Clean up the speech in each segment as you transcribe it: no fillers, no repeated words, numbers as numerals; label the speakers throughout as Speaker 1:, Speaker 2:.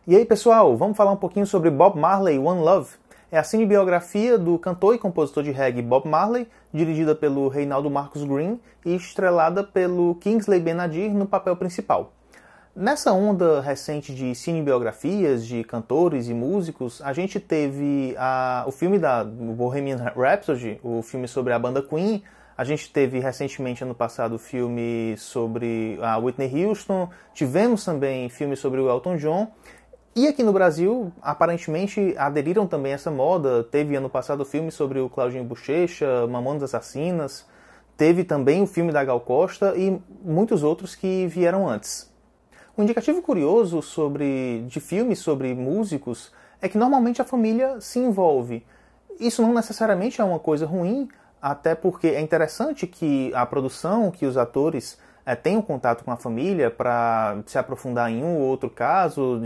Speaker 1: E aí, pessoal, vamos falar um pouquinho sobre Bob Marley, One Love. É a cinebiografia do cantor e compositor de reggae Bob Marley, dirigida pelo Reinaldo Marcus Green e estrelada pelo Kingsley Ben-Adir no papel principal. Nessa onda recente de cinebiografias de cantores e músicos, a gente teve o filme da Bohemian Rhapsody, o filme sobre a banda Queen. A gente teve recentemente, ano passado, o filme sobre a Whitney Houston. Tivemos também filme sobre o Elton John. E aqui no Brasil, aparentemente, aderiram também a essa moda. Teve ano passado o filme sobre o Claudinho Buchecha, Mamonas Assassinas. Teve também o filme da Gal Costa e muitos outros que vieram antes. Um indicativo curioso de filmes sobre músicos é que normalmente a família se envolve. Isso não necessariamente é uma coisa ruim, até porque é interessante que a produção, que os atores tenham contato com a família para se aprofundar em um ou outro caso,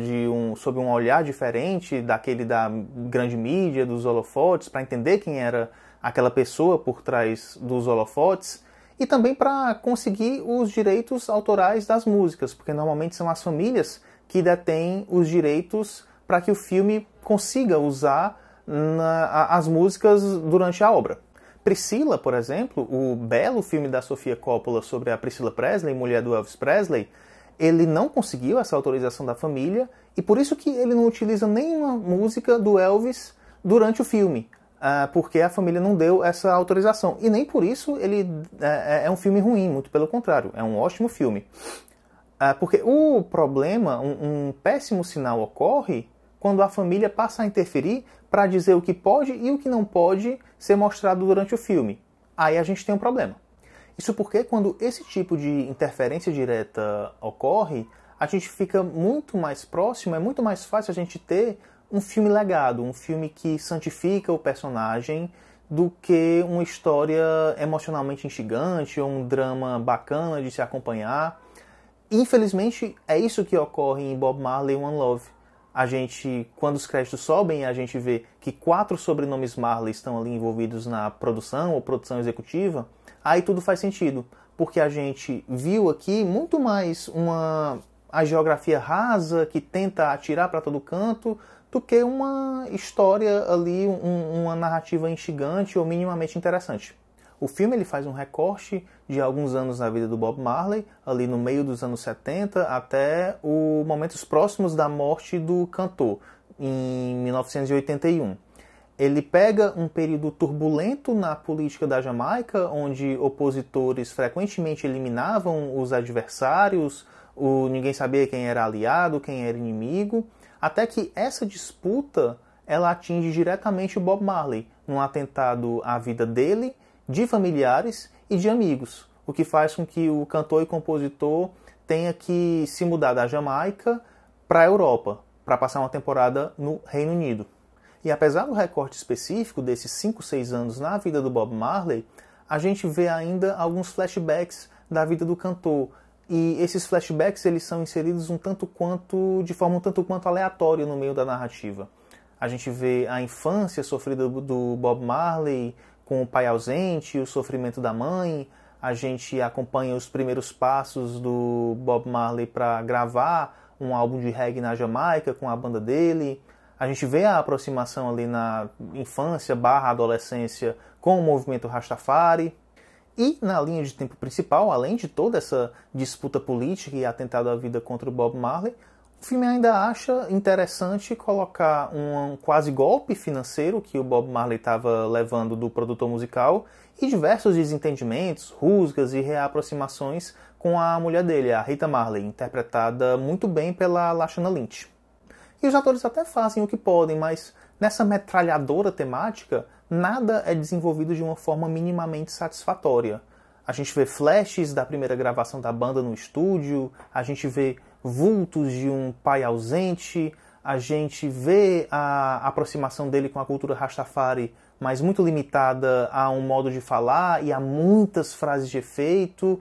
Speaker 1: sob um olhar diferente daquele da grande mídia, dos holofotes, para entender quem era aquela pessoa por trás dos holofotes, e também para conseguir os direitos autorais das músicas, porque normalmente são as famílias que detêm os direitos para que o filme consiga usar as músicas durante a obra. Priscila, por exemplo, o belo filme da Sofia Coppola sobre a Priscilla Presley, mulher do Elvis Presley, ele não conseguiu essa autorização da família e por isso que ele não utiliza nenhuma música do Elvis durante o filme, porque a família não deu essa autorização. E nem por isso ele é um filme ruim, muito pelo contrário, é um ótimo filme. Porque o problema, um péssimo sinal ocorre quando a família passa a interferir para dizer o que pode e o que não pode ser mostrado durante o filme. Aí a gente tem um problema. Isso porque quando esse tipo de interferência direta ocorre, a gente fica muito mais próximo, é muito mais fácil a gente ter um filme legado, um filme que santifica o personagem, do que uma história emocionalmente instigante ou um drama bacana de se acompanhar. Infelizmente, é isso que ocorre em Bob Marley, One Love. A gente, quando os créditos sobem, a gente vê que 4 sobrenomes Marley estão ali envolvidos na produção ou produção executiva, aí tudo faz sentido, porque a gente viu aqui muito mais a geografia rasa que tenta atirar para todo canto do que uma história ali, uma narrativa instigante ou minimamente interessante. O filme ele faz um recorte de alguns anos na vida do Bob Marley, ali no meio dos anos 70 até os momentos próximos da morte do cantor, em 1981. Ele pega um período turbulento na política da Jamaica, onde opositores frequentemente eliminavam os adversários, ninguém sabia quem era aliado, quem era inimigo, até que essa disputa ela atinge diretamente o Bob Marley, num atentado à vida dele, de familiares e de amigos, o que faz com que o cantor e compositor tenha que se mudar da Jamaica para a Europa, para passar uma temporada no Reino Unido. E apesar do recorte específico desses 5, 6 anos na vida do Bob Marley, a gente vê ainda alguns flashbacks da vida do cantor. E esses flashbacks eles são inseridos de forma um tanto quanto aleatória no meio da narrativa. A gente vê a infância sofrida do Bob Marley, com o pai ausente, o sofrimento da mãe. A gente acompanha os primeiros passos do Bob Marley para gravar um álbum de reggae na Jamaica com a banda dele. A gente vê a aproximação ali na infância / adolescência com o movimento Rastafari. E na linha de tempo principal, além de toda essa disputa política e atentado à vida contra o Bob Marley, o filme ainda acha interessante colocar um quase golpe financeiro que o Bob Marley estava levando do produtor musical e diversos desentendimentos, rusgas e reaproximações com a mulher dele, a Rita Marley, interpretada muito bem pela Lashana Lynch. E os atores até fazem o que podem, mas nessa metralhadora temática, nada é desenvolvido de uma forma minimamente satisfatória. A gente vê flashes da primeira gravação da banda no estúdio, a gente vê vultos de um pai ausente, a gente vê a aproximação dele com a cultura Rastafari, mas muito limitada a um modo de falar e a muitas frases de efeito,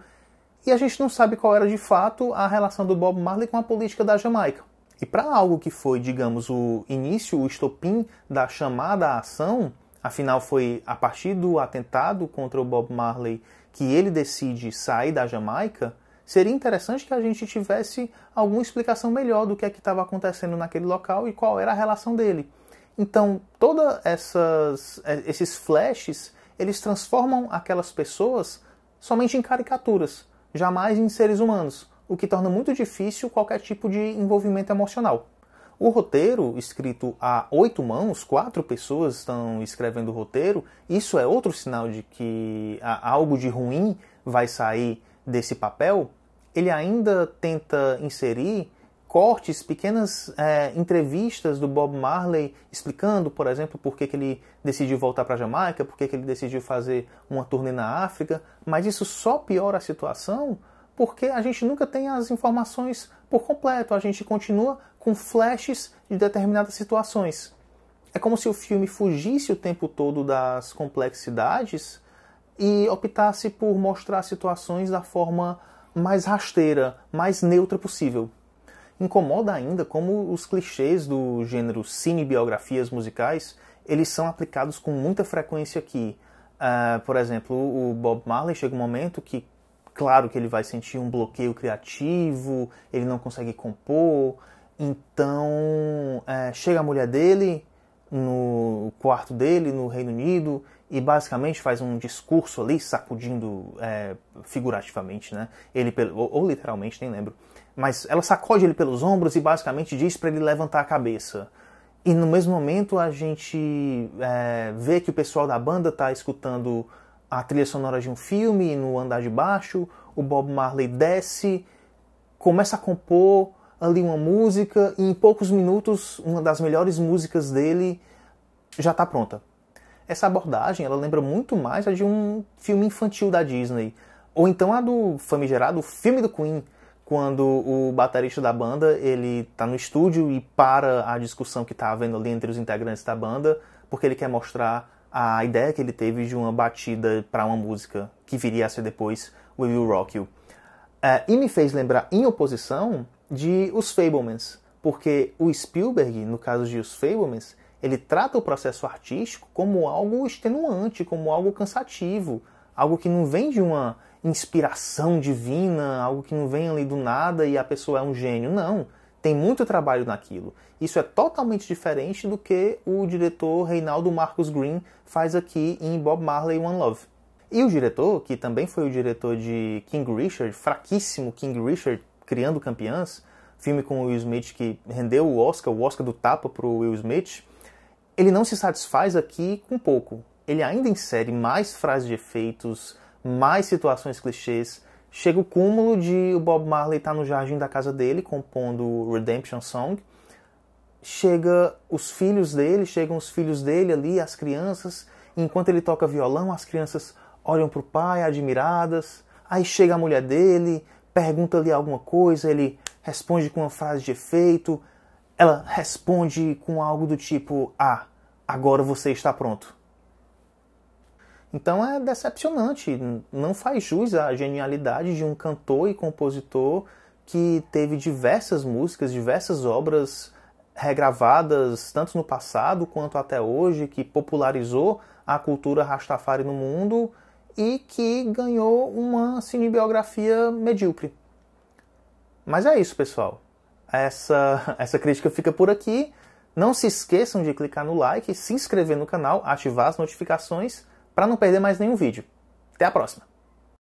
Speaker 1: e a gente não sabe qual era de fato a relação do Bob Marley com a política da Jamaica. E para algo que foi, digamos, o início, o estopim da chamada à ação, afinal foi a partir do atentado contra o Bob Marley que ele decide sair da Jamaica, Seria interessante que a gente tivesse alguma explicação melhor do que é que estava acontecendo naquele local e qual era a relação dele. Então, todos esses flashes, eles transformam aquelas pessoas somente em caricaturas, jamais em seres humanos, o que torna muito difícil qualquer tipo de envolvimento emocional. O roteiro, escrito a 8 mãos, 4 pessoas estão escrevendo o roteiro, isso é outro sinal de que algo de ruim vai sair desse papel. Ele ainda tenta inserir cortes, pequenas entrevistas do Bob Marley explicando, por exemplo, por que ele decidiu voltar para a Jamaica, por que ele decidiu fazer uma turnê na África, mas isso só piora a situação porque a gente nunca tem as informações por completo, a gente continua com flashes de determinadas situações. É como se o filme fugisse o tempo todo das complexidades e optasse por mostrar situações da forma mais rasteira, mais neutra possível. Incomoda ainda como os clichês do gênero cinebiografias musicais, eles são aplicados com muita frequência aqui. Por exemplo, o Bob Marley chega um momento que, claro que ele vai sentir um bloqueio criativo, ele não consegue compor, então chega a mulher dele no quarto dele, no Reino Unido, e basicamente faz um discurso ali, sacudindo figurativamente, né? Ele, ou literalmente, nem lembro. Mas ela sacode ele pelos ombros e basicamente diz para ele levantar a cabeça. E no mesmo momento a gente vê que o pessoal da banda está escutando a trilha sonora de um filme no andar de baixo, o Bob Marley desce, começa a compor ali uma música e em poucos minutos uma das melhores músicas dele já está pronta. Essa abordagem ela lembra muito mais a de um filme infantil da Disney, ou então a do famigerado filme do Queen, quando o baterista da banda ele está no estúdio e para a discussão que está havendo ali entre os integrantes da banda, porque ele quer mostrar a ideia que ele teve de uma batida para uma música que viria a ser depois We Will Rock You. E me fez lembrar, em oposição, de Os Fabelmans, porque o Spielberg, no caso de Os Fabelmans, ele trata o processo artístico como algo extenuante, como algo cansativo, algo que não vem de uma inspiração divina, algo que não vem ali do nada e a pessoa é um gênio. Não, tem muito trabalho naquilo. Isso é totalmente diferente do que o diretor Reinaldo Marcus Green faz aqui em Bob Marley One Love. E o diretor, que também foi o diretor de King Richard, fraquíssimo King Richard, Criando Campeãs, filme com o Will Smith que rendeu o Oscar do tapa para o Will Smith, ele não se satisfaz aqui com pouco. Ele ainda insere mais frases de efeitos, mais situações clichês. Chega o cúmulo de o Bob Marley estar no jardim da casa dele, compondo o Redemption Song. Chegam os filhos dele ali, as crianças. E enquanto ele toca violão, as crianças olham para o pai, admiradas. Aí chega a mulher dele, pergunta ali alguma coisa, ele responde com uma frase de efeito. Ela responde com algo do tipo, agora você está pronto. Então é decepcionante, não faz jus à genialidade de um cantor e compositor que teve diversas músicas, diversas obras regravadas, tanto no passado quanto até hoje, que popularizou a cultura Rastafari no mundo e que ganhou uma cinebiografia medíocre. Mas é isso, pessoal. Essa crítica fica por aqui. Não se esqueçam de clicar no like, se inscrever no canal, ativar as notificações para não perder mais nenhum vídeo. Até a próxima!